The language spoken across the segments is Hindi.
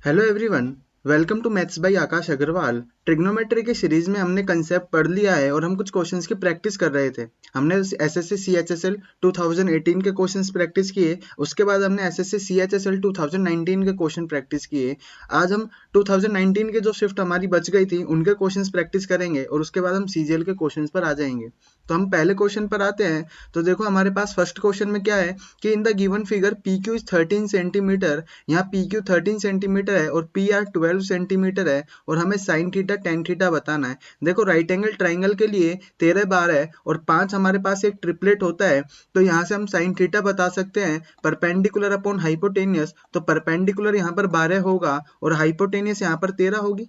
Hello everyone, welcome to maths by Akash Agarwal. Trigonometry की सीरीज में हमने कंसेप्ट पढ़ लिया है और हम कुछ क्वेश्चंस की प्रैक्टिस कर रहे थे। हमने एसएससी सीएचएसएल 2018 के क्वेश्चंस प्रैक्टिस किए, उसके बाद हमने एसएससी सीएचएसएल 2019 के क्वेश्चन प्रैक्टिस किए। आज हम 2019 के जो शिफ्ट हमारी बच गई थी उनके क्वेश्चंस प्रैक्टिस करेंगे और उसके बाद हम सीजीएल के क्वेश्चंस पर आ जाएंगे। तो हम पहले क्वेश्चन पर आते हैं। तो देखो हमारे पास फर्स्ट क्वेश्चन में क्या है कि in the given figure P Q is 13 centimetre. यहाँ पी क्यू 13 सेंटीमीटर है और पी आर 12 सेंटीमीटर है और हमें साइन थीटा टेन थीटा बताना है। देखो राइट एंगल ट्राइंगल के लिए 13 बार है और 5 हमारे पास एक ट्रिपलेट होता है, तो यहाँ से हम साइन थीटा बता सकते हैं परपेंडिकुलर अपॉन हाइपोटेनियस। तो परपेंडिकुलर यहाँ पर 12 होगा और हाइपोटेनियस यहाँ पर 13 होगी।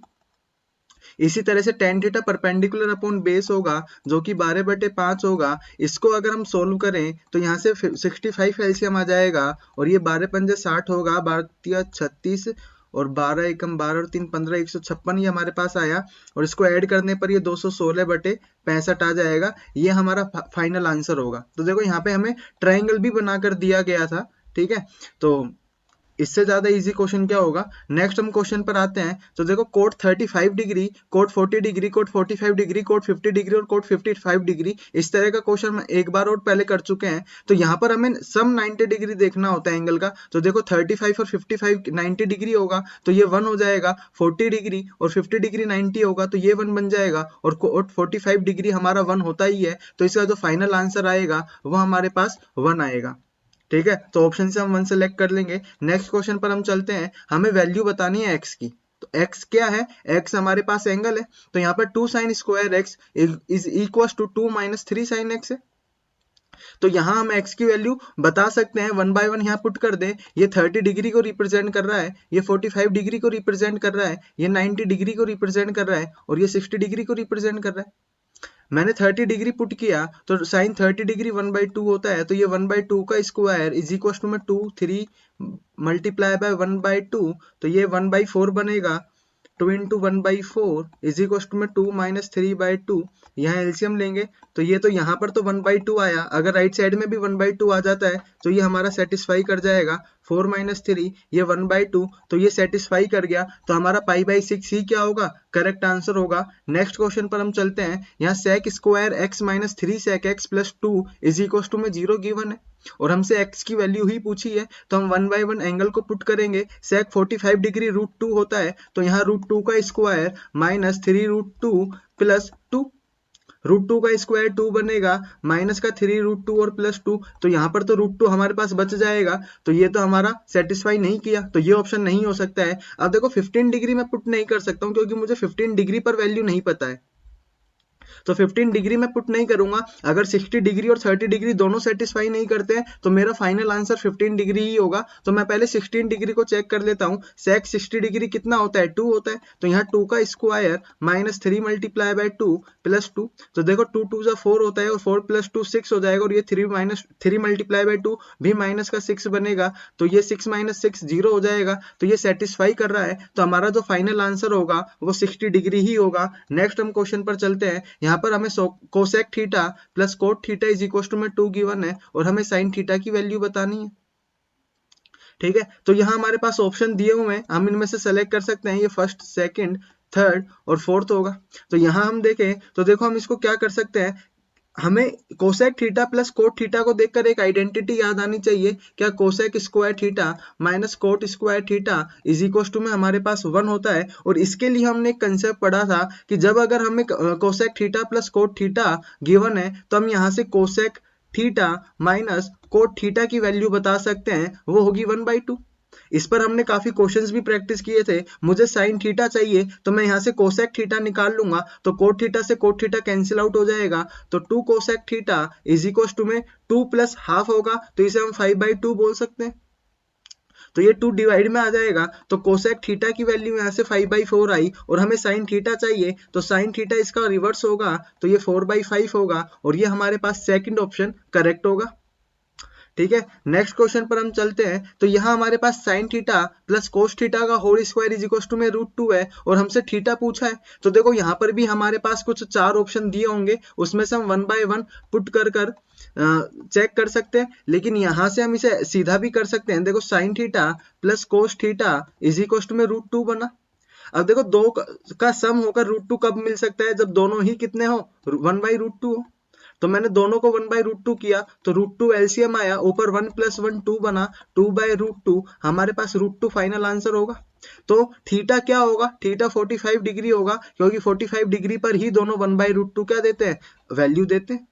इसी तरह से tan theta perpendicular upon base होगा जो कि 12/5 होगा। इसको अगर हम सोल्व करें तो यहाँ से 65 एलसीएम आ जाएगा और ये 12×5 60 होगा, 12×3 36 और 12 एकम 12 और 3 15 156 ये हमारे पास आया और इसको ऐड करने पर ये 216/65 आ जाएगा। ये हमारा फाइनल आंसर होगा। तो देखो यहाँ पे हमें ट्राइंगल भी बनाकर दिया गया था, ठीक है। तो इससे ज्यादा इजी क्वेश्चन क्या होगा। नेक्स्ट हम क्वेश्चन पर आते हैं। तो देखो coat 35 degree, coat 40 degree, coat 45 degree, coat 50 degree और कोट 55 डिग्री, इस तरह का क्वेश्चन हम एक बार और पहले कर चुके हैं। तो यहाँ पर हमें सम 90 डिग्री देखना होता है एंगल का। तो देखो 35 और 55 90 डिग्री होगा तो ये 1 हो जाएगा, 40 डिग्री और 50 डिग्री 90 होगा तो ये 1 बन जाएगा और कोट 45 डिग्री हमारा 1 होता ही है, तो इसका जो फाइनल आंसर आएगा वो हमारे पास 1 आएगा। ठीक है, तो ऑप्शन से हम 1 सेलेक्ट कर लेंगे। नेक्स्ट क्वेश्चन पर हम चलते हैं। हमें वैल्यू बतानी है एक्स की। तो एक्स क्या है, एक्स हमारे पास एंगल है। तो यहाँ पर 2 sine square x is equal to 2 minus 3 sine x है। तो यहाँ हम x की वैल्यू बता सकते हैं, 1 बाय 1 यहाँ पुट कर दें। ये 30 डिग्री को रिप्रेजेंट कर रहा है, ये 45 डिग्री को रिप्रेजेंट कर रहा है, ये 90 डिग्री को रिप्रेजेंट कर रहा है और ये 60 डिग्री को रिप्रेजेंट कर रहा है। मैंने 30 डिग्री पुट किया तो साइन 30 डिग्री 1/2 होता है, तो ये 1/2 का स्क्वायर इज इक्वल टू में 2 3 मल्टीप्लाई बाय 1/2, तो ये 1/4 बनेगा। 2 इंटू 1/4 इज इक्वल टू में 2 माइनस 3/2। यहाँ एलसीएम लेंगे तो ये तो यहाँ पर तो 1/2 आया, अगर राइट साइड में भी 1/2 आ जाता है तो ये हमारा सेटिस्फाई कर जाएगा। 4 माइनस 3 ये 1/2, तो ये सेटिस्फाई कर गया, तो हमारा π/6 ही क्या होगा, करेक्ट आंसर होगा। नेक्स्ट क्वेश्चन पर हम चलते हैं। यहाँ sec square x minus 3 sec x plus 2 is equal to में 0 गिवन है और हमसे x की वैल्यू ही पूछी है, तो हम 1 बाय 1 एंगल को पुट करेंगे। sec 45 डिग्री √2 होता है, तो यहाँ √2 का स्क्वायर माइनस 3√2 प्लस 2, √2 का स्क्वायर 2 बनेगा, माइनस का 3√2 और प्लस 2, तो यहाँ पर तो √2 हमारे पास बच जाएगा। तो ये तो हमारा सेटिस्फाई नहीं किया, तो ये ऑप्शन नहीं हो सकता है। अब देखो 15 डिग्री में पुट नहीं कर सकता हूँ क्योंकि मुझे 15 डिग्री पर वैल्यू नहीं पता है, तो 15 डिग्री में पुट नहीं करूंगा। अगर 60 डिग्री और 30 डिग्री दोनों सेटिस्फाई नहीं करते हैं तो मेरा फाइनल आंसर 15 डिग्री ही होगा। तो मैं पहले 16 डिग्री को चेक कर लेता हूँ। सेक 60 डिग्री कितना होता है, 2 होता है, तो यहाँ 2 का square minus 3 multiply by 2 plus 2, तो देखो 2 2 जा 4 होता है और 4 प्लस 2 6 हो जाएगा और ये 3 माइनस 3 मल्टीप्लाई बाय 2 भी माइनस का 6 बनेगा, तो ये 6 माइनस 6 0 हो जाएगा, तो ये सेटिस्फाई कर रहा है, तो हमारा जो फाइनल आंसर होगा वो 60 डिग्री ही होगा। नेक्स्ट हम क्वेश्चन पर चलते हैं। यहाँ पर हमें cosec theta plus cot theta is equal to में 2 गिवन है और हमें साइन थीटा की वैल्यू बतानी है। ठीक है, तो यहाँ हमारे पास ऑप्शन दिए हुए हैं, हम इनमें से सेलेक्ट कर सकते हैं। ये फर्स्ट सेकंड थर्ड और फोर्थ होगा। तो यहाँ हम देखें तो देखो हम इसको क्या कर सकते हैं। हमें cosec theta plus cot theta को देखकर एक आइडेंटिटी याद आनी चाहिए। क्या cosec square theta minus cot square theta is equal to में हमारे पास 1 होता है, और इसके लिए हमने एक कंसेप्ट पढ़ा था कि जब अगर हमें cosec theta plus cot theta given है तो हम यहाँ से cosec theta minus cot theta की वैल्यू बता सकते हैं, वो होगी 1/2। इस पर हमने काफी क्वेश्चंस भी प्रैक्टिस किए थे। मुझे साइन थीटा चाहिए तो मैं यहाँ से कोसेक थीटा निकाल लूंगा, तो कोट थीटा से कोट थीटा कैंसिल आउट हो जाएगा, तो 2 cosec theta is equal to में 2 प्लस हाफ होगा, तो इसे हम 5/2 बोल सकते हैं। तो ये 2 डिवाइड में आ जाएगा, तो कोसेक थीटा की वैल्यू यहाँ से 5/4 आई और हमें साइन थीटा चाहिए, तो साइन थीटा इसका रिवर्स होगा, तो ये 4/5 होगा और ये हमारे पास सेकंड ऑप्शन करेक्ट होगा। ठीक है, नेक्स्ट क्वेश्चन पर हम चलते हैं। तो यहाँ हमारे पास sine theta plus cos theta का whole square is equal to में √2 है और हमसे थीटा पूछा है। तो देखो यहाँ पर भी हमारे पास कुछ 4 ऑप्शन दिए होंगे, उसमें से हम 1 बाय 1 पुट कर चेक कर सकते हैं, लेकिन यहाँ से हम इसे सीधा भी कर सकते हैं। देखो sign theta plus cos theta is equal to में √2 बना। अब देखो दो का सम होकर √2 कब मिल सकता है, जब दोनों ही कितने हो, 1 बाई √2 हो। तो मैंने दोनों को 1 बाई √2 किया, तो √2 एलसीएम आया, ऊपर 1 + 1 2 बना, 2 बाई √2, हमारे पास √2 फाइनल आंसर होगा। तो थीटा क्या होगा, थीटा 45 डिग्री होगा, क्योंकि 45 डिग्री पर ही दोनों 1 बाई √2 क्या देते हैं, वैल्यू देते हैं।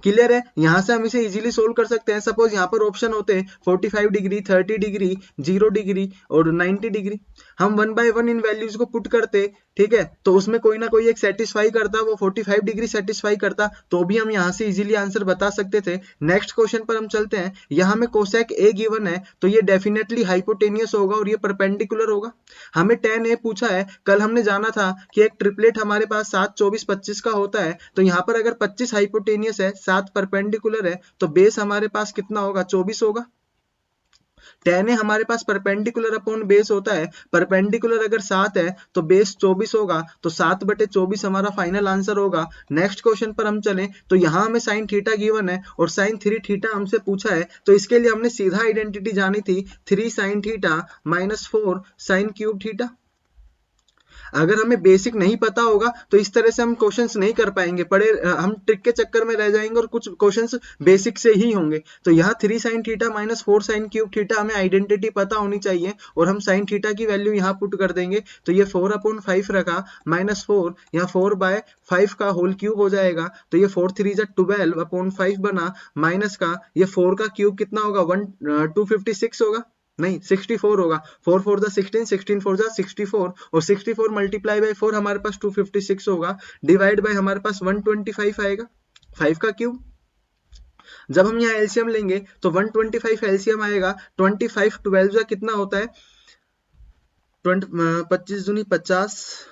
क्लियर है, यहां से हम इसे इजीली सोल्व कर सकते हैं। सपोज यहाँ पर ऑप्शन होते हैं 45 डिग्री, 30 डिग्री, 0 डिग्री और 90 डिग्री। हम 1 बाय 1 इन वैल्यूज को पुट करते, ठीक है, तो उसमें कोई ना कोई एक सेटिस्फाई करता, वो 45 डिग्री सेटिस्फाई करता, तो भी हम यहाँ से इजीली आंसर बता सकते थे। नेक्स्ट क्वेश्चन पर हम चलते हैं। यहाँ में कोसेक ए गिवन है, तो ये डेफिनेटली हाइपोटेनियस होगा और ये परपेंडिकुलर होगा। हमें tan ए पूछा है, कल हमने जाना था कि एक ट्रिपलेट हमारे पास 7 24 25 का होता है, तो यहाँ पर अगर 25 हाइपोटेनियस है, 7 परपेंडिकुलर है, तो बेस हमारे पास कितना होगा, 24 होगा। tan ए हमारे पास परपेंडिकुलर अपॉन बेस होता है, परपेंडिकुलर अगर 7 है तो बेस 24 होगा, तो 7/24 हमारा फाइनल आंसर होगा। नेक्स्ट क्वेश्चन पर हम चलें, तो यहाँ हमें साइन थीटा गिवन है और साइन 3 थीटा हमसे पूछा है, तो इसके लिए हमने सीधा आइडेंटिटी जानी थी, 3 sine theta minus 4 sine cube theta. अगर हमें बेसिक नहीं पता होगा तो इस तरह से हम क्वेश्चंस नहीं कर पाएंगे, हम ट्रिक के चक्कर में रह जाएंगे और कुछ क्वेश्चंस बेसिक से ही होंगे। तो यहाँ 3 sine theta minus 4 sine cube theta हमें आइडेंटिटी पता होनी चाहिए और हम साइन थीटा की वैल्यू यहाँ पुट कर देंगे। तो ये 4/5 रखा, माइनस 4, यहाँ 4/5 का होल क्यूब हो जाएगा, तो ये 4 3 12/5 बना, माइनस का ये 4 का क्यूब कितना होगा, 256 होगा, नहीं 64 होगा, 4 4 16, 16 4 64 और 64 मल्टीप्लाई बाय 4 हमारे पास 256 होगा, डिवाइड बाय हमारे पास 125 आएगा, 5 का क्यूब। जब हम यहाँ एलसीएम लेंगे तो 125 एलसीएम आएगा, 25 12 का कितना होता है, 25 दूनी 50,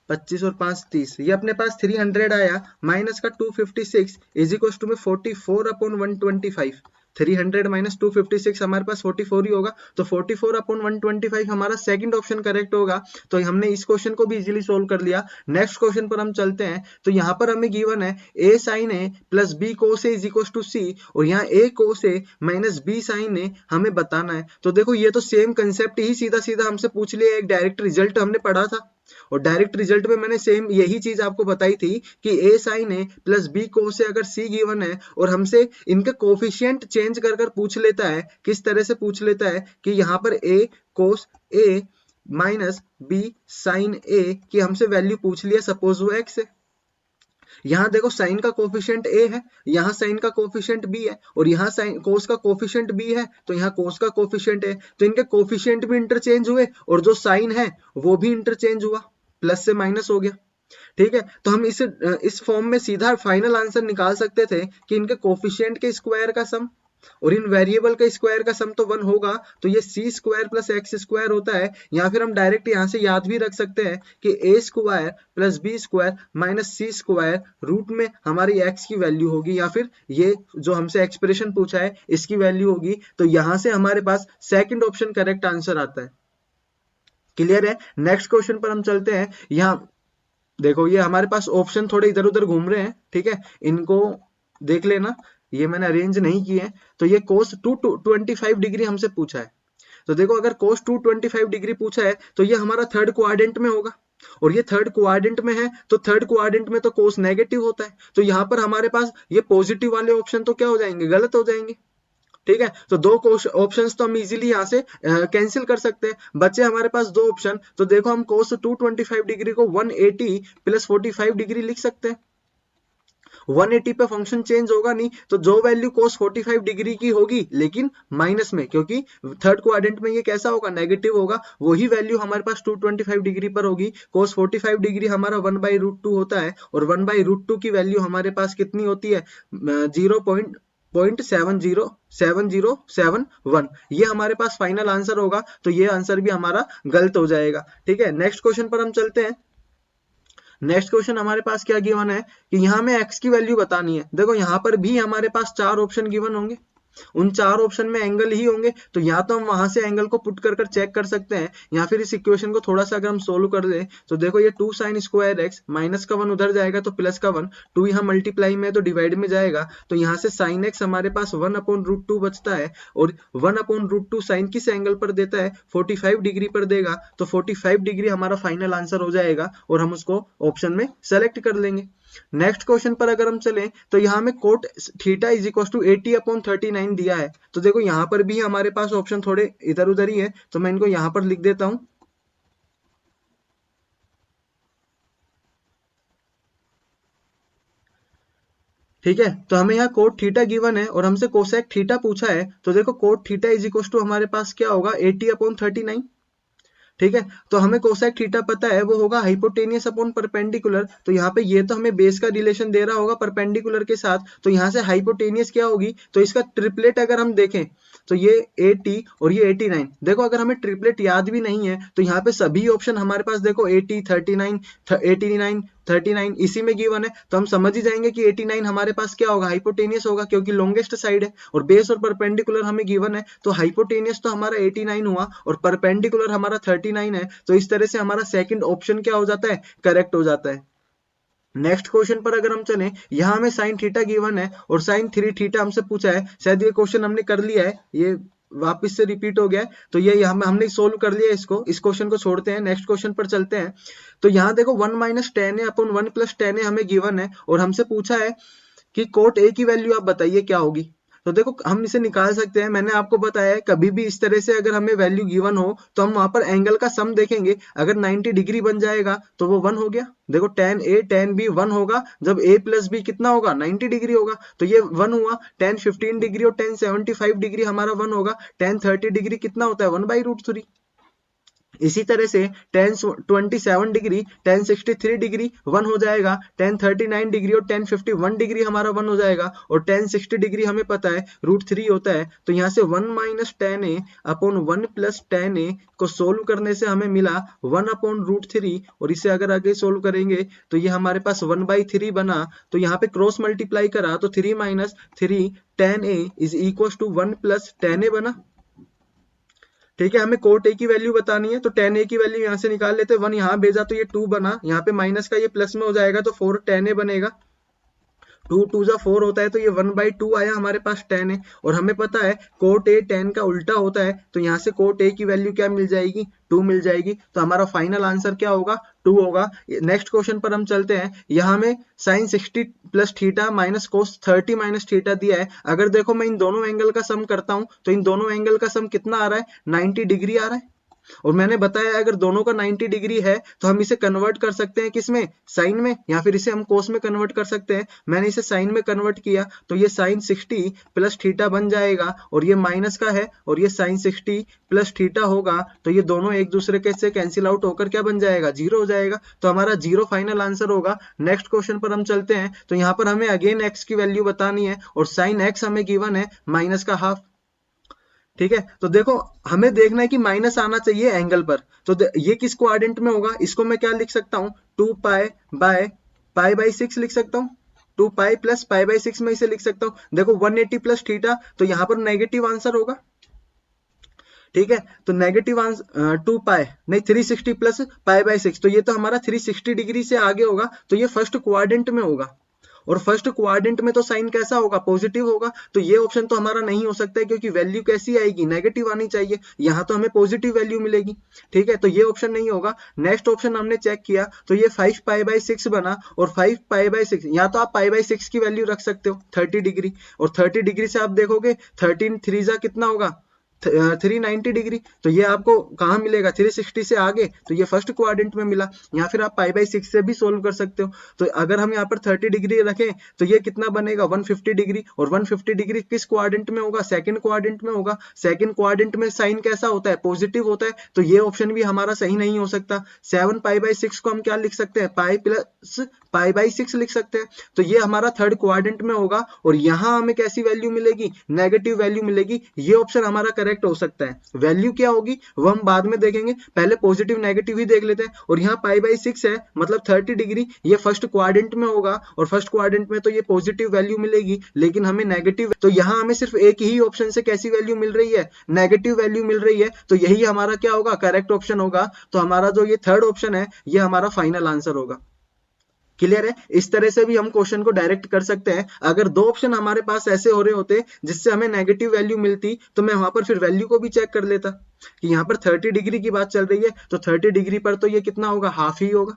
25 और 5 30, ये अपने पास 300 आया, माइनस का 256 इज इक्वल टू में 44/125, 300 माइनस 256 हमारे पास 44 ही होगा, तो 44/125 हमारा सेकंड ऑप्शन करेक्ट होगा। तो हमने इस क्वेश्चन को भी इजीली सोल्व कर लिया। नेक्स्ट क्वेश्चन पर हम चलते हैं। तो यहाँ पर हमें गिवन है a sin a plus b cos a is equal to c, और यहाँ a cos a minus b sin a हमें बताना है। तो देखो ये तो सेम कंसेप्ट ही सीधा सीधा हमसे पूछ लिया, एक डायरेक्ट रिजल्ट हमने पढ़ा था और डायरेक्ट रिजल्ट में मैंने सेम यही चीज आपको बताई थी कि a sin a plus b cos a अगर c गिवन है और हमसे इनके कोफिशिएंट चेंज कर कर पूछ लेता है, किस तरह से पूछ लेता है कि यहाँ पर a cos a minus b sin a की हमसे वैल्यू पूछ लिया, सपोज वो x है। यहाँ देखो साइन का कोफिशिएंट a है, यहाँ साइन का कोफिशिएंट b है और यहाँ साइन कोस का कोफिशिएंट b है, तो यहाँ कोस का कोफिशिएंट है, तो इनके कोफिशिएंट भी इंटरचेंज हुए और जो साइन है वो भी इंटरचेंज हुआ, प्लस से माइनस हो गया। ठीक है, तो हम इस फॉर्म में सीधा फाइनल आंसर निकाल सकते थे कि इनके कोफिशिएंट के स्क्वायर का सम और इन वेरिएबल का स्क्वायर का सम तो 1 होगा, तो ये सी स्क्वायर प्लस एक्स स्क्वायर होता है। या फिर हम डायरेक्ट यहाँ से याद भी रख सकते हैं कि A square plus B square minus C square root में हमारी एक्स की वैल्यू होगी, या फिर ये जो हमसे एक्सप्रेशन पूछा है इसकी वैल्यू होगी। तो यहाँ से हमारे पास सेकंड ऑप्शन करेक्ट आंसर आता है। क्लियर है, नेक्स्ट क्वेश्चन पर हम चलते हैं। यहाँ देखो ये हमारे पास ऑप्शन थोड़े इधर उधर घूम रहे हैं, ठीक है, इनको देख लेना, ये मैंने अरेंज नहीं किए। तो ये कोस 225 डिग्री हमसे पूछा है। तो देखो अगर कोस 225 डिग्री पूछा है तो ये हमारा थर्ड क्वाड्रेंट में होगा, और ये थर्ड क्वाड्रेंट में है तो थर्ड क्वाड्रेंट में तो कोस नेगेटिव होता है, तो यहाँ पर हमारे पास ये पॉजिटिव वाले ऑप्शन तो क्या हो जाएंगे, गलत हो जाएंगे। ठीक है, तो दो ऑप्शंस तो हम इजीली यहाँ से कैंसिल कर सकते हैं, बचे हमारे पास दो ऑप्शन। तो देखो हम कोस 225 डिग्री को 180 प्लस 45 डिग्री लिख सकते हैं। 180 पे फंक्शन चेंज होगा नहीं, तो जो वैल्यू cos 45 डिग्री की होगी लेकिन माइनस में, क्योंकि थर्ड क्वाड्रेंट में ये कैसा होगा, नेगेटिव होगा, वही वैल्यू हमारे पास 225 डिग्री पर होगी। cos 45 डिग्री हमारा 1/√2 होता है और 1/√2 की वैल्यू हमारे पास कितनी होती है, 0.7071, ये हमारे पास फाइनल आंसर होगा। तो ये आंसर भी हमारा गलत हो जाएगा। ठीक है, नेक्स्ट क्वेश्चन पर हम चलते हैं। नेक्स्ट क्वेश्चन हमारे पास क्या गिवन है कि यहाँ हमें x की वैल्यू बतानी है। देखो यहाँ पर भी हमारे पास 4 ऑप्शन गिवन होंगे, उन 4 ऑप्शन में एंगल ही होंगे, तो या तो हम वहां से एंगल को पुट कर चेक कर सकते हैं, या फिर इस इक्वेशन को थोड़ा सा अगर हम सोल्व कर दें तो देखो ये 2 sin स्क्वायर x, माइनस का 1 उधर जाएगा तो प्लस का 1, 2 यहाँ मल्टीप्लाई में तो डिवाइड में जाएगा, तो यहाँ से sin x हमारे पास 1/√2 बचता है, और 1/√2 sin किस एंगल पर देता है, 45 डिग्री पर देगा, तो 45 डिग्री हमारा फाइनल आंसर हो जाएगा और हम उसको ऑप्शन में सेलेक्ट कर लेंगे। नेक्स्ट क्वेश्चन पर अगर हम चलें तो यहाँ में cot theta is equal to 80/39 दिया है, तो देखो यहाँ पर भी हमारे पास ऑप्शन थोड़े इधर उधर ही है, तो मैं इनको यहाँ पर लिख देता हूं। ठीक है, तो हमें यहाँ कोट थीटा गिवन है और हमसे कोसेक थीटा पूछा है, तो देखो cot theta is equal to हमारे पास क्या होगा, 80/39। ठीक है, तो हमें कोसेक थीटा पता है वो होगा हाइपोटेनियस अपॉन परपेंडिकुलर, तो यहाँ पे ये तो हमें बेस का रिलेशन दे रहा होगा परपेंडिकुलर के साथ, तो यहाँ से हाइपोटेनियस क्या होगी, तो इसका ट्रिपलेट अगर हम देखें तो ये 80 और ये 89। देखो अगर हमें ट्रिपलेट याद भी नहीं है तो यहाँ पे सभी ऑप्शन हमारे पास देखो 80, 39, 89, 39 इसी में गिवन है, तो हम समझ ही जाएंगे कि 89 हमारे पास क्या होगा, हाइपोटेनियस होगा, क्योंकि लॉन्गेस्ट साइड है, और बेस और परपेंडिकुलर हमें गिवन है, तो हाइपोटेनियस तो हमारा 89 हुआ और परपेंडिकुलर हमारा 39 है, तो इस तरह से हमारा सेकंड ऑप्शन क्या हो जाता है, करेक्ट हो जाता है। नेक्स्ट क्वेश्चन पर अगर हम चलें, यहाँ हमें साइन थीटा गिवन है और साइन 3 थीटा हमसे पूछा है, शायद ये क्वेश्चन हमने कर लिया है, ये वापस से रिपीट हो गया है, तो ये हमने सोल्व कर लिया इसको, इस क्वेश्चन को छोड़ते हैं, नेक्स्ट क्वेश्चन पर चलते हैं। तो यहाँ देखो 1 - tan a upon 1 + tan a हमें गिवन है और हमसे पूछा है कि कोट ए की वैल्यू आप बताइए क्या होगी। तो देखो हम इसे निकाल सकते हैं, मैंने आपको बताया है कभी भी इस तरह से अगर हमें वैल्यू गिवन हो तो हम वहां पर एंगल का सम देखेंगे, अगर 90 डिग्री बन जाएगा तो वो 1 हो गया। देखो tan a tan b 1 होगा जब a + b कितना होगा, 90 डिग्री होगा, तो ये 1 हुआ। tan 15 डिग्री और tan 75 डिग्री हमारा 1 होगा। tan 30 डिग्री कितना होता है, 1/√3। इसी तरह से tan 27 डिग्री tan 63 डिग्री 1 हो जाएगा, tan 39 डिग्री और tan 51 डिग्री हमारा 1 हो जाएगा, और tan 60 डिग्री हमें पता है √3 होता है, तो यहाँ से 1 - tan a upon 1 + tan a को सोल्व करने से हमें मिला 1/√3, और इसे अगर आगे सोल्व करेंगे तो ये हमारे पास 1/3 बना, तो यहाँ पे क्रॉस मल्टीप्लाई करा तो 3 - 3 tan a is equal to 1 + tan a बना। ठीक है, हमें कोट ए की वैल्यू बतानी है, तो tan a की वैल्यू यहाँ से निकाल लेते हैं, 1 यहाँ भेजा तो ये 2 बना, यहाँ पे माइनस का ये प्लस में हो जाएगा तो 4 tan a बनेगा, 2 × 2 = 4 होता है, तो ये 1/2 आया हमारे पास tan a, और हमें पता है कोट ए tan का उल्टा होता है, तो यहाँ से कोट ए की वैल्यू क्या मिल जाएगी, 2 मिल जाएगी, तो हमारा फाइनल आंसर क्या होगा, 2 होगा। नेक्स्ट क्वेश्चन पर हम चलते हैं, यहाँ में sin 60 + theta minus cos 30 - theta दिया है, अगर देखो मैं इन दोनों एंगल का सम करता हूँ तो इन दोनों एंगल का सम कितना आ रहा है, 90 डिग्री आ रहा है, और मैंने बताया अगर दोनों का 90 डिग्री है तो हम इसे कन्वर्ट कर सकते हैं किसमें, साइन में, या फिर इसे हम कोस में कन्वर्ट कर सकते हैं। मैंने इसे साइन में कन्वर्ट किया तो ये sin 60 + थीटा बन जाएगा, और ये माइनस का है और ये sin 60 + थीटा होगा, तो ये दोनों एक दूसरे के से कैंसिल आउट होकर क्या बन जाएगा, 0 हो जाएगा, तो हमारा 0 फाइनल आंसर होगा। नेक्स्ट क्वेश्चन पर हम चलते हैं, तो यहाँ पर हमें अगेन x की वैल्यू बतानी है और sin x हमें गिवन है -½ ठीक है, तो देखो हमें देखना है कि माइनस आना चाहिए एंगल पर, तो ये किस क्वाड्रेंट में होगा, इसको मैं क्या लिख सकता हूँ, 2π/π/6 लिख सकता हूँ, 2π + π/6 में इसे लिख सकता हूँ। देखो 180 + थीटा, तो यहाँ पर नेगेटिव आंसर होगा। ठीक है, तो नेगेटिव आंसर 2π नहीं 360 + π/6, तो ये तो हमारा 360 डिग्री से आगे होगा, तो ये फर्स्ट क्वाड्रेंट में होगा, और फर्स्ट क्वाड्रेंट में तो साइन कैसा होगा, पॉजिटिव होगा, तो ये ऑप्शन तो हमारा नहीं हो सकता है, क्योंकि वैल्यू कैसी आएगी, नेगेटिव आनी चाहिए, यहाँ तो हमें पॉजिटिव वैल्यू मिलेगी। ठीक है, तो ये ऑप्शन नहीं होगा। नेक्स्ट ऑप्शन हमने चेक किया तो ये 5π/6 बना, और 5π/6 या तो आप π/6 की वैल्यू रख सकते हो 30 डिग्री, और 30 डिग्री से आप देखोगे 13 3 कितना होगा, 390 डिग्री, तो ये आपको कहाँ मिलेगा, 360 से आगे, तो ये फर्स्ट क्वाड्रेंट में मिला, या फिर आप π/6 से भी सोल्व कर सकते हो। तो अगर हम यहाँ पर 30 डिग्री रखें तो ये कितना बनेगा, 150 डिग्री, और 150 डिग्री किस क्वाड्रेंट में होगा, सेकंड क्वाड्रेंट में होगा। सेकंड क्वाड्रेंट में साइन कैसा होता है, पॉजिटिव होता है, तो ये ऑप्शन भी हमारा सही नहीं हो सकता। 7π/6 को हम क्या लिख सकते हैं, π + π/6 लिख सकते हैं, तो ये हमारा थर्ड क्वाड्रेंट में होगा, और यहाँ हमें कैसी वैल्यू मिलेगी, नेगेटिव वैल्यू मिलेगी, ये ऑप्शन हमारा करेक्ट करेक्ट हो सकता है। वैल्यू क्या होगी वो हम बाद में देखेंगे, पहले पॉजिटिव नेगेटिव ही देख लेते हैं। और यहाँ π/6 है मतलब 30 डिग्री, ये फर्स्ट क्वाड्रेंट में होगा और फर्स्ट क्वाड्रेंट में तो ये पॉजिटिव वैल्यू मिलेगी, लेकिन हमें नेगेटिव, तो यहाँ हमें सिर्फ एक ही ऑप्शन से कैसी वैल्यू मिल रही है, नेगेटिव वैल्यू मिल रही है, तो यही हमारा क्या होगा, करेक्ट ऑप्शन होगा। तो हमारा जो ये थर्ड ऑप्शन है ये हमारा फाइनल आंसर होगा। क्लियर है? इस तरह से भी हम क्वेश्चन को डायरेक्ट कर सकते हैं। अगर दो ऑप्शन हमारे पास ऐसे हो रहे होते जिससे हमें नेगेटिव वैल्यू मिलती, तो मैं वहां पर फिर वैल्यू को भी चेक कर लेता कि यहाँ पर 30 डिग्री की बात चल रही है, तो 30 डिग्री पर तो ये कितना होगा, हाफ ही होगा।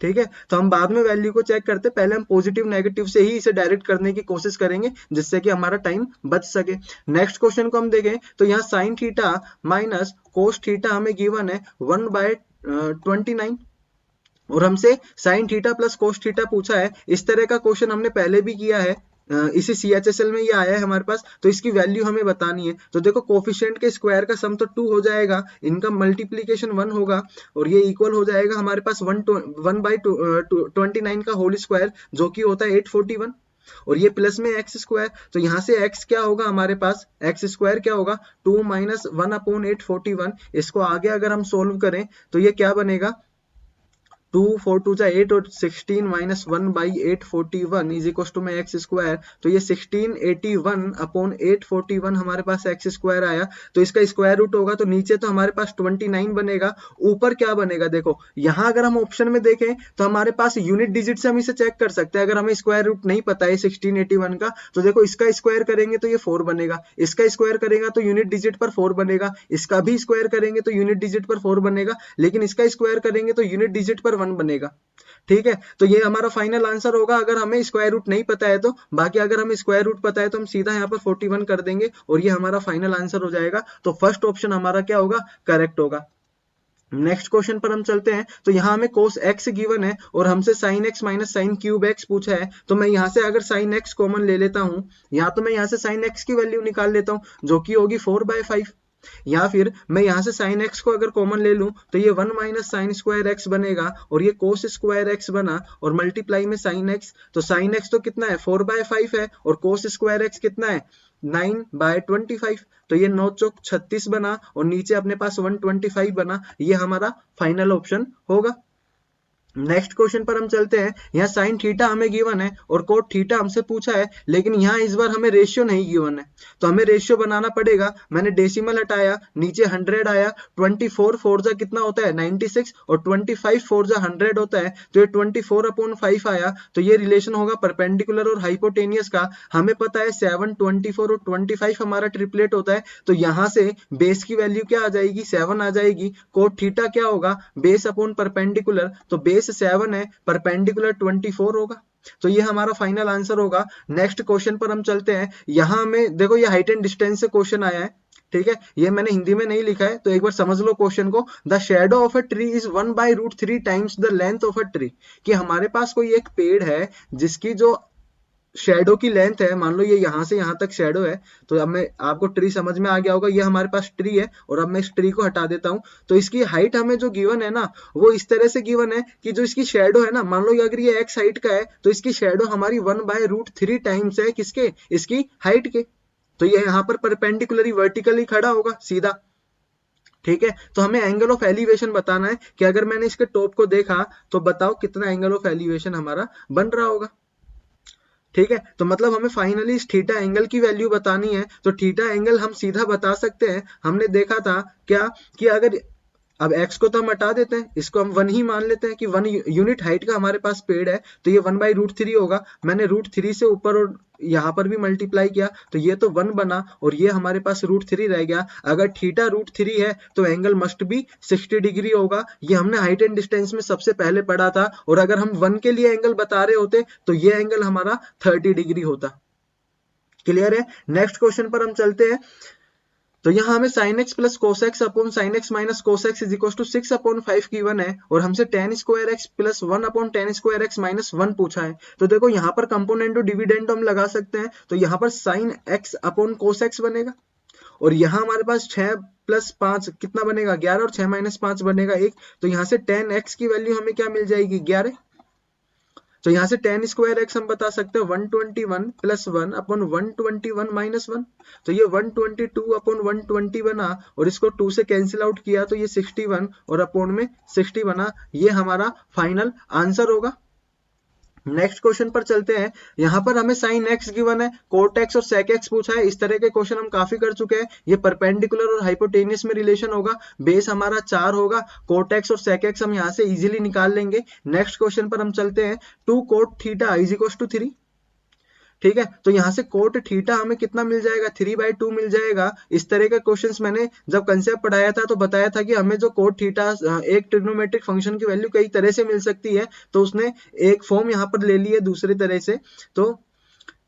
ठीक है, तो हम बाद में वैल्यू को चेक करते, पहले हम पॉजिटिव नेगेटिव से ही इसे डायरेक्ट करने की कोशिश करेंगे, जिससे कि हमारा टाइम बच सके। नेक्स्ट क्वेश्चन को हम देखें तो यहाँ sine theta minus cos theta हमें गिवन है 1/29, और हमसे sign theta plus cos theta पूछा है। इस तरह का क्वेश्चन हमने पहले भी किया है, इसी CHSL में ये आया है हमारे पास, तो इसकी वैल्यू हमें बतानी है। तो देखो कोफिशिएंट के स्क्वायर का सम तो 2 हो जाएगा, इनका मल्टीप्लीकेशन 1 होगा, और ये इक्वल हो जाएगा हमारे पास 1/29 का होल स्क्वायर, जो कि होता है 841, और ये प्लस में एक्स स्क्वायर, तो यहाँ से x क्या होगा हमारे पास, एक्स स्क्वायर क्या होगा 2 - 1/841। इसको आगे अगर हम सोल्व करें तो ये क्या बनेगा, 2 4 2 8 और 16 माइनस 1/841 इज इक्वल टू में एक्स स्क्वायर, तो ये 1681/841 हमारे पास एक्स स्क्वायर आया। तो इसका स्क्वायर रूट होगा, तो नीचे तो हमारे पास 29 बनेगा, ऊपर क्या बनेगा, देखो यहाँ अगर हम ऑप्शन में देखें तो हमारे पास यूनिट डिजिट से हम इसे चेक कर सकते हैं। अगर हमें स्क्वायर रूट नहीं पता है 1681 का, तो देखो इसका स्क्वायर करेंगे तो ये 4 बनेगा, इसका स्क्वायर करेगा तो यूनिट डिजिट पर 4 बनेगा, इसका भी स्क्वायर करेंगे तो यूनिट डिजिट पर 4 बनेगा, लेकिन इसका स्क्वायर करेंगे तो यूनिट डिजिट पर 1 बनेगा। ठीक है, तो ये हमारा फाइनल आंसर होगा अगर हमें स्क्वायर रूट नहीं पता है तो। बाकी अगर हमें स्क्वायर रूट पता है तो हम सीधा यहाँ पर 41 कर देंगे और ये हमारा फाइनल आंसर हो जाएगा। तो फर्स्ट ऑप्शन हमारा क्या होगा, करेक्ट होगा। नेक्स्ट क्वेश्चन पर हम चलते हैं, तो यहाँ हमें cos x गिवन है और हमसे sin x minus sine cube x पूछा है। तो मैं यहाँ से अगर sin x कॉमन ले लेता हूँ, या तो मैं यहाँ से sin x की वैल्यू निकाल लेता हूँ जो कि होगी 4/5, या फिर मैं यहाँ से sin x को अगर कॉमन ले लूं तो ये 1 माइनस साइन स्क्वायर x बनेगा, और ये cos स्क्वायर x बना और मल्टीप्लाई में sin x, तो sin x तो कितना है 4/5 है, और cos स्क्वायर x कितना है 9/25, तो ये 9 चौक 36 बना और नीचे अपने पास 125 बना। ये हमारा फाइनल ऑप्शन होगा। नेक्स्ट क्वेश्चन पर हम चलते हैं। यहाँ साइन थीटा हमें गिवन है और कोट थीटा हमसे पूछा है, लेकिन यहाँ इस बार हमें रेशियो नहीं गिवन है, तो हमें रेशियो बनाना पड़ेगा। मैंने डेसिमल हटाया, नीचे 100 आया, 24 4 जा कितना होता है 96, और 25 4 जा 100 होता है, तो ये 24/5 आया। तो ये रिलेशन होगा परपेंडिकुलर और हाइपोटेनियस का। हमें पता है 7 24 और 25 हमारा ट्रिपलेट होता है, तो यहाँ से बेस की वैल्यू क्या आ जाएगी, 7 आ जाएगी। कोट थीटा क्या होगा, बेस अपॉन परपेंडिकुलर, तो बेस 7 है, परपेंडिकुलर 24 होगा। तो ये हमारा फाइनल आंसर होगा। नेक्स्ट क्वेश्चन पर हम चलते हैं। यहां में देखो ये हाइट एंड डिस्टेंस से क्वेश्चन आया है, ठीक है, ये मैंने हिंदी में नहीं लिखा है, तो एक बार समझ लो क्वेश्चन को। The shadow of a tree is 1/√3 times the length of a tree, कि हमारे पास कोई एक पेड़ है जिसकी जो शेडो की लेंथ है, मान लो ये यहाँ से यहाँ तक शेडो है, तो अब मैं आपको ट्री समझ में आ गया होगा, ये हमारे पास ट्री है और अब मैं इस ट्री को हटा देता हूँ। तो इसकी हाइट हमें जो गिवन है ना, वो इस तरह से गिवन है कि जो इसकी शेडो है ना, मान लो अगर ये x हाइट का है तो इसकी शेडो हमारी 1/√3 टाइम्स है किसके, इसकी हाइट के। तो ये यहाँ पर परपेंडिकुलरली वर्टिकली खड़ा होगा सीधा। ठीक है, तो हमें एंगल ऑफ एलिवेशन बताना है कि अगर मैंने इसके टॉप को देखा तो बताओ कितना एंगल ऑफ एलिवेशन हमारा बन रहा होगा। ठीक है, तो मतलब हमें फाइनली इस थीटा एंगल की वैल्यू बतानी है। तो थीटा एंगल हम सीधा बता सकते हैं, हमने देखा था क्या कि अगर अब x को तो हम हटा देते हैं, इसको हम 1 ही मान लेते हैं कि 1 यूनिट हाइट का हमारे पास पेड़ है, तो ये 1/√3 होगा। मैंने √3 से ऊपर और यहाँ पर भी मल्टीप्लाई किया, तो ये तो 1 बना और ये हमारे पास √3 रह गया। अगर थीटा √3 है तो एंगल मस्ट भी 60 डिग्री होगा। ये हमने हाइट एंड डिस्टेंस में सबसे पहले पढ़ा था, और अगर हम 1 के लिए एंगल बता रहे होते तो ये एंगल हमारा 30 डिग्री होता। क्लियर है? नेक्स्ट क्वेश्चन पर हम चलते हैं। तो यहाँ हमें sin x plus cos x upon sine x minus cos x is equal to 6/5 given है, और हमसे tan square x plus 1/tan square x minus 1 पूछा है। तो देखो यहाँ पर कंपोनेंट और डिविडेंड हम लगा सकते हैं, तो यहाँ पर sin x upon cos x बनेगा, और यहाँ हमारे पास 6 + 5 कितना बनेगा 11, और 6 - 5 बनेगा 1, तो यहाँ से tan x की वैल्यू हमें क्या मिल जाएगी 11। तो यहाँ से tan स्क्वायर एक्स हम बता सकते हैं 121 प्लस 1 अपॉन 121 माइनस 1। तो ये 122 अपॉन 120 बना और इसको 2 से कैंसिल आउट किया तो ये 61 और अपॉन में 60 बना। ये हमारा फाइनल आंसर होगा। नेक्स्ट क्वेश्चन पर चलते हैं। यहाँ पर हमें साइन एक्स गिवन है, कोट एक्स और सेक एक्स पूछा है। इस तरह के क्वेश्चन हम काफी कर चुके हैं। ये परपेंडिकुलर और हाइपोटेनियस में रिलेशन होगा। बेस हमारा 4 होगा। कोट एक्स और सेक एक्स हम यहाँ से इजीली निकाल लेंगे। नेक्स्ट क्वेश्चन पर हम चलते हैं। 2 cot theta is equal to 3। ठीक है, तो यहाँ से कोट थीटा हमें कितना मिल जाएगा, 3/2 मिल जाएगा। इस तरह के क्वेश्चंस मैंने जब कंसेप्ट पढ़ाया था तो बताया था कि हमें जो कोट थीटा एक ट्रिग्नोमेट्रिक फंक्शन की वैल्यू कई तरह से मिल सकती है, तो उसने एक फॉर्म यहाँ पर ले ली है दूसरी तरह से। तो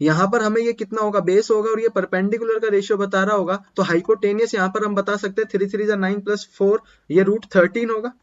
यहाँ पर हमें ये कितना होगा, बेस होगा और ये परपेंडिकुलर का रेशियो बता रहा होगा। तो हाइपोटेनियस यहाँ पर हम बता सकते हैं 3 3 जा 9 प्लस 4 ये √13 होगा।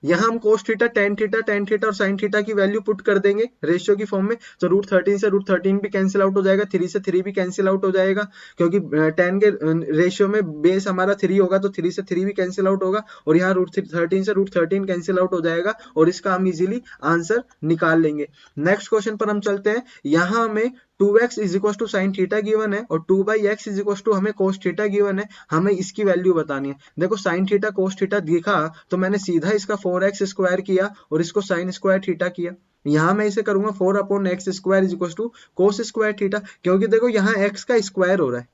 यहाँ हम कोस थीटा टेन थीटा और साइन थीटा की वैल्यू पुट कर देंगे रेशियो की फॉर्म में। तो √13 से √13 भी कैंसिल आउट हो जाएगा, 3 से 3 भी कैंसिल आउट हो जाएगा, क्योंकि टेन के रेशियो में बेस हमारा 3 होगा तो 3 से 3 भी कैंसिल आउट होगा और यहाँ √13 से √13 कैंसिल आउट हो जाएगा और इसका हम इजीली आंसर निकाल लेंगे। नेक्स्ट क्वेश्चन पर हम चलते हैं। यहाँ हमें 2x is equal to sine theta given है और 2/x इज इक्वल टू हमें कोस थीटा गिवन है। हमें इसकी वैल्यू बतानी है। देखो साइन थीटा कोस थीटा दिखा तो मैंने सीधा इसका 4x स्क्वायर किया और इसको साइन स्क्वायर थीटा किया। यहाँ मैं इसे करूंगा 4/x square is equal to cos square theta, क्योंकि देखो यहाँ x का स्क्वायर हो रहा है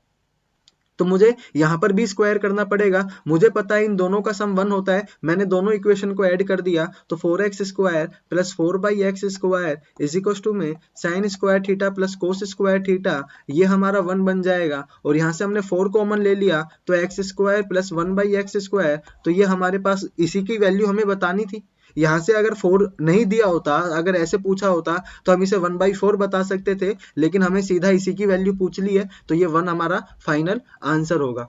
तो मुझे यहाँ पर भी स्क्वायर करना पड़ेगा। मुझे पता है इन दोनों का सम 1 होता है। मैंने दोनों इक्वेशन को ऐड कर दिया तो 4x square plus 4/x square is equal to में sine square theta plus cos square theta, ये हमारा 1 बन जाएगा। और यहाँ से हमने 4 कॉमन ले लिया तो x square plus 1/x square, तो ये हमारे पास इसी की वैल्यू हमें बतानी थी। यहाँ से अगर 4 नहीं दिया होता, अगर ऐसे पूछा होता तो हम इसे 1/4 बता सकते थे, लेकिन हमें सीधा इसी की वैल्यू पूछ ली है तो ये 1 हमारा फाइनल आंसर होगा।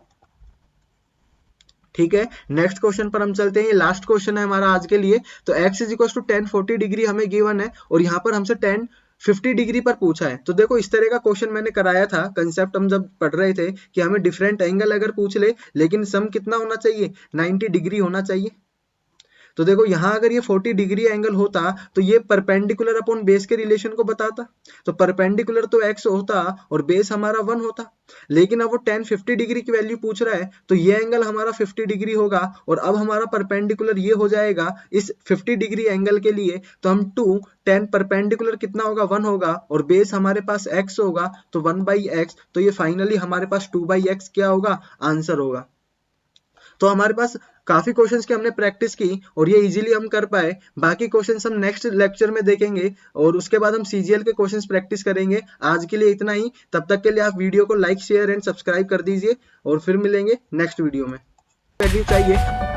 ठीक है, नेक्स्ट क्वेश्चन पर हम चलते हैं। ये लास्ट क्वेश्चन है हमारा आज के लिए। तो x is equal to 10 40 degree हमें गिवन है और यहाँ पर हमसे 10 50 डिग्री पर पूछा है। तो देखो इस तरह का क्वेश्चन मैंने कराया था, कंसेप्ट हम जब पढ़ रहे थे कि हमें डिफरेंट एंगल अगर पूछ ले, लेकिन सम कितना होना चाहिए, 90 डिग्री होना चाहिए। तो देखो यहाँ अगर ये 40 डिग्री एंगल होता तो ये परपेंडिकुलर अपॉन बेस के रिलेशन को बताता। तो परपेंडिकुलर तो x होता और बेस हमारा 1 होता, लेकिन अब वो 10 50 डिग्री की वैल्यू पूछ रहा है तो ये एंगल हमारा 50 डिग्री होगा और अब हमारा परपेंडिकुलर ये हो जाएगा इस 50 डिग्री एंगल के लिए। तो हम 10 परपेंडिकुलर कितना होगा, 1 होगा और बेस हमारे पास x होगा तो 1/x, तो ये फाइनली हमारे पास 2/x क्या होगा, आंसर होगा। तो हमारे पास काफी क्वेश्चंस की हमने प्रैक्टिस की और ये इजीली हम कर पाए। बाकी क्वेश्चंस हम नेक्स्ट लेक्चर में देखेंगे और उसके बाद हम सीजीएल के क्वेश्चंस प्रैक्टिस करेंगे। आज के लिए इतना ही। तब तक के लिए आप वीडियो को लाइक शेयर एंड सब्सक्राइब कर दीजिए और फिर मिलेंगे नेक्स्ट वीडियो में। चाहिए